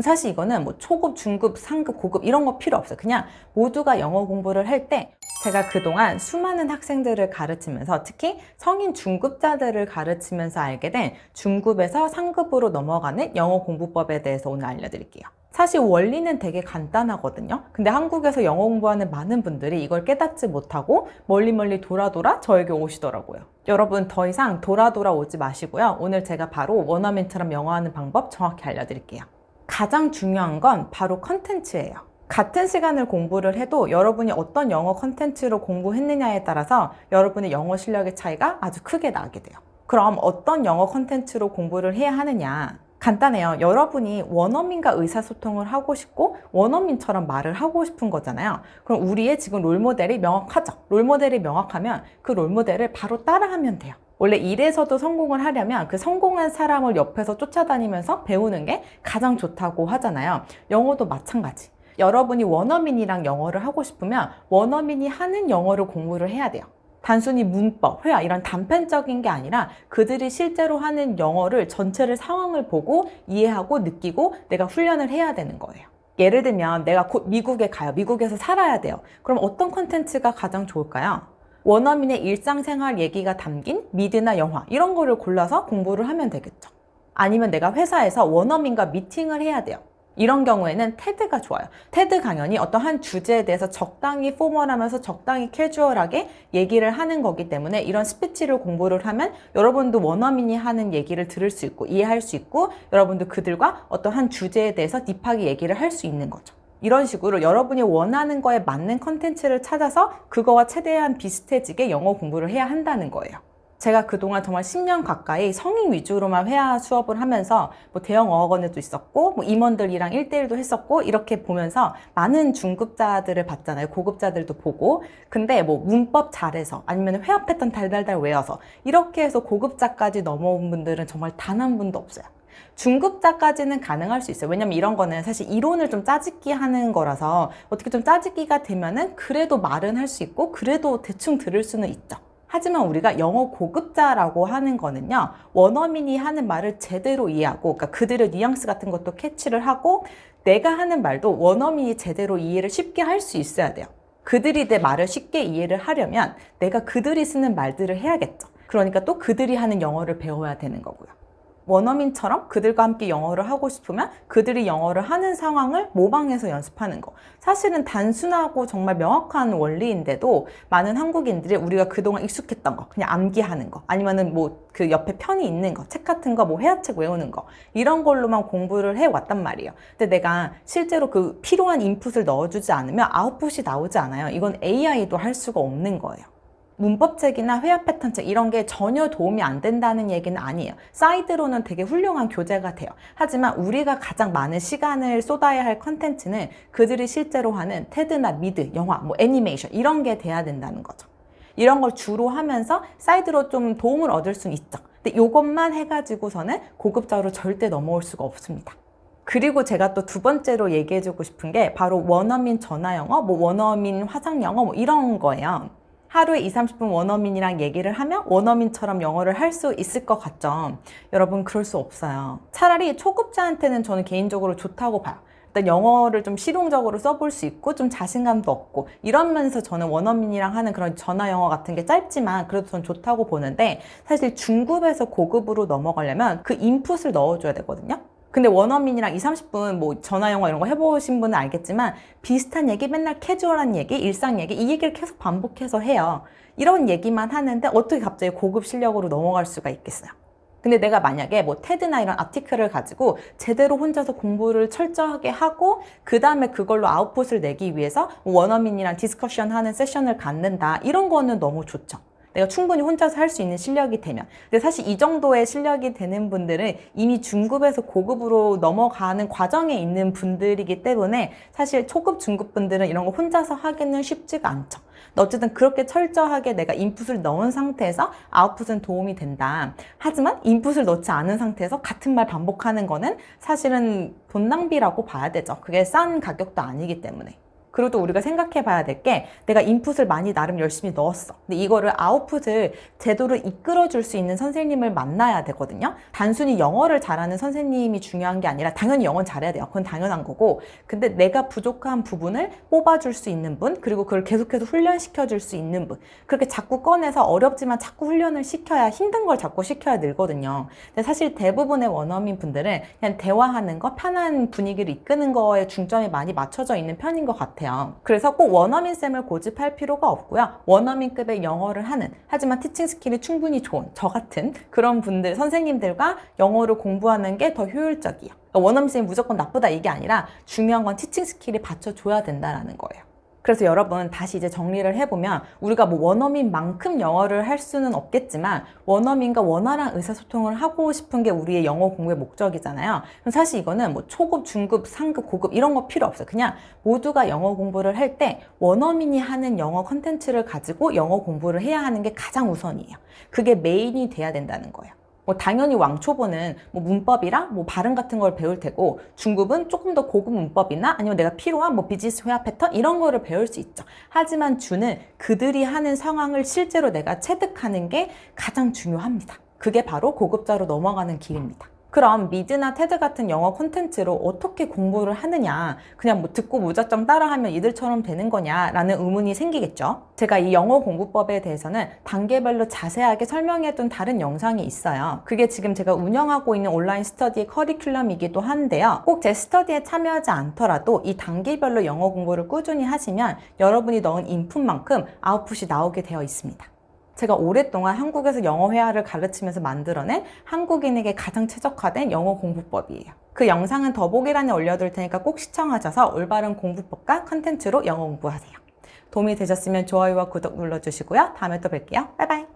사실 이거는 뭐 초급, 중급, 상급, 고급 이런 거 필요 없어요. 그냥 모두가 영어 공부를 할 때 제가 그동안 수많은 학생들을 가르치면서 특히 성인 중급자들을 가르치면서 알게 된 중급에서 상급으로 넘어가는 영어 공부법에 대해서 오늘 알려드릴게요. 사실 원리는 되게 간단하거든요. 근데 한국에서 영어 공부하는 많은 분들이 이걸 깨닫지 못하고 멀리 돌아 저에게 오시더라고요. 여러분 더 이상 돌아 오지 마시고요. 오늘 제가 바로 원어민처럼 영어하는 방법 정확히 알려드릴게요. 가장 중요한 건 바로 컨텐츠예요. 같은 시간을 공부를 해도 여러분이 어떤 영어 컨텐츠로 공부했느냐에 따라서 여러분의 영어 실력의 차이가 아주 크게 나게 돼요. 그럼 어떤 영어 컨텐츠로 공부를 해야 하느냐? 간단해요. 여러분이 원어민과 의사소통을 하고 싶고 원어민처럼 말을 하고 싶은 거잖아요. 그럼 우리의 지금 롤모델이 명확하죠. 롤모델이 명확하면 그 롤모델을 바로 따라하면 돼요. 원래 일에서도 성공을 하려면 그 성공한 사람을 옆에서 쫓아다니면서 배우는 게 가장 좋다고 하잖아요. 영어도 마찬가지. 여러분이 원어민이랑 영어를 하고 싶으면 원어민이 하는 영어를 공부를 해야 돼요. 단순히 문법, 회화 이런 단편적인 게 아니라 그들이 실제로 하는 영어를 전체를 상황을 보고 이해하고 느끼고 내가 훈련을 해야 되는 거예요. 예를 들면 내가 곧 미국에 가요. 미국에서 살아야 돼요. 그럼 어떤 콘텐츠가 가장 좋을까요? 원어민의 일상생활 얘기가 담긴 미드나 영화 이런 거를 골라서 공부를 하면 되겠죠. 아니면 내가 회사에서 원어민과 미팅을 해야 돼요. 이런 경우에는 테드가 좋아요. 테드 강연이 어떤 한 주제에 대해서 적당히 포멀하면서 적당히 캐주얼하게 얘기를 하는 거기 때문에 이런 스피치를 공부를 하면 여러분도 원어민이 하는 얘기를 들을 수 있고 이해할 수 있고 여러분도 그들과 어떤 한 주제에 대해서 딥하게 얘기를 할 수 있는 거죠. 이런 식으로 여러분이 원하는 거에 맞는 컨텐츠를 찾아서 그거와 최대한 비슷해지게 영어 공부를 해야 한다는 거예요. 제가 그동안 정말 10년 가까이 성인 위주로만 회화 수업을 하면서 뭐 대형 어학원에도 있었고 뭐 임원들이랑 1대1도 했었고 이렇게 보면서 많은 중급자들을 봤잖아요. 고급자들도 보고. 근데 뭐 문법 잘해서 아니면 회화 패턴 달달달 외워서 이렇게 해서 고급자까지 넘어온 분들은 정말 단 한 분도 없어요. 중급자까지는 가능할 수 있어요. 왜냐면 이런 거는 사실 이론을 좀 짜집기 하는 거라서 어떻게 좀 짜집기가 되면은 그래도 말은 할 수 있고 그래도 대충 들을 수는 있죠. 하지만 우리가 영어 고급자라고 하는 거는요, 원어민이 하는 말을 제대로 이해하고, 그러니까 그들의 뉘앙스 같은 것도 캐치를 하고, 내가 하는 말도 원어민이 제대로 이해를 쉽게 할 수 있어야 돼요. 그들이 내 말을 쉽게 이해를 하려면 내가 그들이 쓰는 말들을 해야겠죠. 그러니까 또 그들이 하는 영어를 배워야 되는 거고요. 원어민처럼 그들과 함께 영어를 하고 싶으면 그들이 영어를 하는 상황을 모방해서 연습하는 거. 사실은 단순하고 정말 명확한 원리인데도 많은 한국인들이 우리가 그동안 익숙했던 거, 그냥 암기하는 거, 아니면은 뭐 그 옆에 편이 있는 거, 책 같은 거, 뭐 회화책 외우는 거, 이런 걸로만 공부를 해왔단 말이에요. 근데 내가 실제로 그 필요한 인풋을 넣어주지 않으면 아웃풋이 나오지 않아요. 이건 AI도 할 수가 없는 거예요. 문법책이나 회화 패턴책 이런 게 전혀 도움이 안 된다는 얘기는 아니에요. 사이드로는 되게 훌륭한 교재가 돼요. 하지만 우리가 가장 많은 시간을 쏟아야 할 컨텐츠는 그들이 실제로 하는 테드나 미드, 영화, 뭐 애니메이션 이런 게 돼야 된다는 거죠. 이런 걸 주로 하면서 사이드로 좀 도움을 얻을 수는 있죠. 근데 이것만 해가지고서는 고급자로 절대 넘어올 수가 없습니다. 그리고 제가 또 두 번째로 얘기해주고 싶은 게 바로 원어민 전화영어, 뭐 원어민 화상영어 뭐 이런 거예요. 하루에 20-30분 원어민이랑 얘기를 하면 원어민처럼 영어를 할 수 있을 것 같죠? 여러분 그럴 수 없어요. 차라리 초급자한테는 저는 개인적으로 좋다고 봐요. 일단 영어를 좀 실용적으로 써볼 수 있고 좀 자신감도 얻고 이러면서 저는 원어민이랑 하는 그런 전화 영어 같은 게 짧지만 그래도 전 좋다고 보는데 사실 중급에서 고급으로 넘어가려면 그 인풋을 넣어줘야 되거든요. 근데 원어민이랑 20-30분 뭐 전화 영어 이런 거 해보신 분은 알겠지만 비슷한 얘기, 맨날 캐주얼한 얘기, 일상 얘기 이 얘기를 계속 반복해서 해요. 이런 얘기만 하는데 어떻게 갑자기 고급 실력으로 넘어갈 수가 있겠어요? 근데 내가 만약에 뭐 테드나 이런 아티클을 가지고 제대로 혼자서 공부를 철저하게 하고 그 다음에 그걸로 아웃풋을 내기 위해서 원어민이랑 디스커션 하는 세션을 갖는다 이런 거는 너무 좋죠. 내가 충분히 혼자서 할 수 있는 실력이 되면. 근데 사실 이 정도의 실력이 되는 분들은 이미 중급에서 고급으로 넘어가는 과정에 있는 분들이기 때문에 사실 초급, 중급 분들은 이런 거 혼자서 하기는 쉽지가 않죠. 어쨌든 그렇게 철저하게 내가 인풋을 넣은 상태에서 아웃풋은 도움이 된다. 하지만 인풋을 넣지 않은 상태에서 같은 말 반복하는 거는 사실은 돈 낭비라고 봐야 되죠. 그게 싼 가격도 아니기 때문에. 그리고 또 우리가 생각해 봐야 될 게 내가 인풋을 많이 나름 열심히 넣었어. 근데 이거를 아웃풋을 제대로 이끌어 줄 수 있는 선생님을 만나야 되거든요. 단순히 영어를 잘하는 선생님이 중요한 게 아니라 당연히 영어는 잘해야 돼요. 그건 당연한 거고. 근데 내가 부족한 부분을 뽑아줄 수 있는 분, 그리고 그걸 계속해서 훈련시켜 줄 수 있는 분. 그렇게 자꾸 꺼내서 어렵지만 자꾸 훈련을 시켜야 힘든 걸 자꾸 시켜야 늘거든요. 근데 사실 대부분의 원어민 분들은 그냥 대화하는 거, 편한 분위기를 이끄는 거에 중점이 많이 맞춰져 있는 편인 것 같아요. 그래서 꼭 원어민 쌤을 고집할 필요가 없고요. 원어민급의 영어를 하는, 하지만 티칭 스킬이 충분히 좋은 저 같은 그런 분들, 선생님들과 영어를 공부하는 게 더 효율적이에요. 그러니까 원어민 쌤이 무조건 나쁘다 이게 아니라 중요한 건 티칭 스킬이 받쳐줘야 된다는 거예요. 그래서 여러분 다시 이제 정리를 해보면 우리가 뭐 원어민만큼 영어를 할 수는 없겠지만 원어민과 원활한 의사소통을 하고 싶은 게 우리의 영어 공부의 목적이잖아요. 그럼 사실 이거는 뭐 초급, 중급, 상급, 고급 이런 거 필요 없어요. 그냥 모두가 영어 공부를 할 때 원어민이 하는 영어 컨텐츠를 가지고 영어 공부를 해야 하는 게 가장 우선이에요. 그게 메인이 돼야 된다는 거예요. 뭐 당연히 왕초보는 뭐 문법이랑 뭐 발음 같은 걸 배울 테고 중급은 조금 더 고급 문법이나 아니면 내가 필요한 뭐 비즈니스 회화 패턴 이런 거를 배울 수 있죠. 하지만 주는 그들이 하는 상황을 실제로 내가 체득하는 게 가장 중요합니다. 그게 바로 고급자로 넘어가는 길입니다. 그럼 미드나 테드 같은 영어 콘텐츠로 어떻게 공부를 하느냐, 그냥 뭐 듣고 무작정 따라하면 이들처럼 되는 거냐라는 의문이 생기겠죠. 제가 이 영어 공부법에 대해서는 단계별로 자세하게 설명해둔 다른 영상이 있어요. 그게 지금 제가 운영하고 있는 온라인 스터디의 커리큘럼이기도 한데요. 꼭 제 스터디에 참여하지 않더라도 이 단계별로 영어 공부를 꾸준히 하시면 여러분이 넣은 인풋만큼 아웃풋이 나오게 되어 있습니다. 제가 오랫동안 한국에서 영어 회화를 가르치면서 만들어낸 한국인에게 가장 최적화된 영어 공부법이에요. 그 영상은 더보기란에 올려둘 테니까 꼭 시청하셔서 올바른 공부법과 컨텐츠로 영어 공부하세요. 도움이 되셨으면 좋아요와 구독 눌러주시고요. 다음에 또 뵐게요. 바이바이.